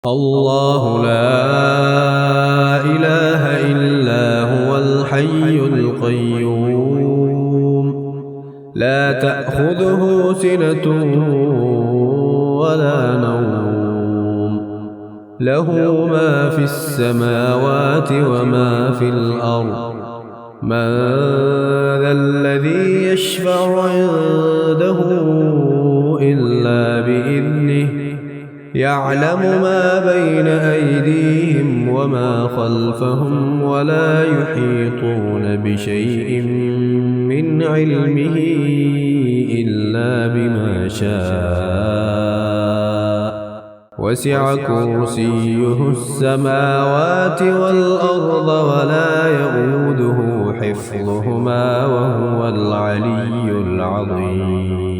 الله لا إله إلا هو الحي القيوم لا تأخذه سنة ولا نوم له ما في السماوات وما في الأرض من ذا الذي يشفع عنده إلا بإذنه يعلم ما بين أيديهم وما خلفهم ولا يحيطون بشيء من علمه إلا بما شاء وسع كرسيه السماوات والأرض ولا يئوده حفظهما وهو العلي العظيم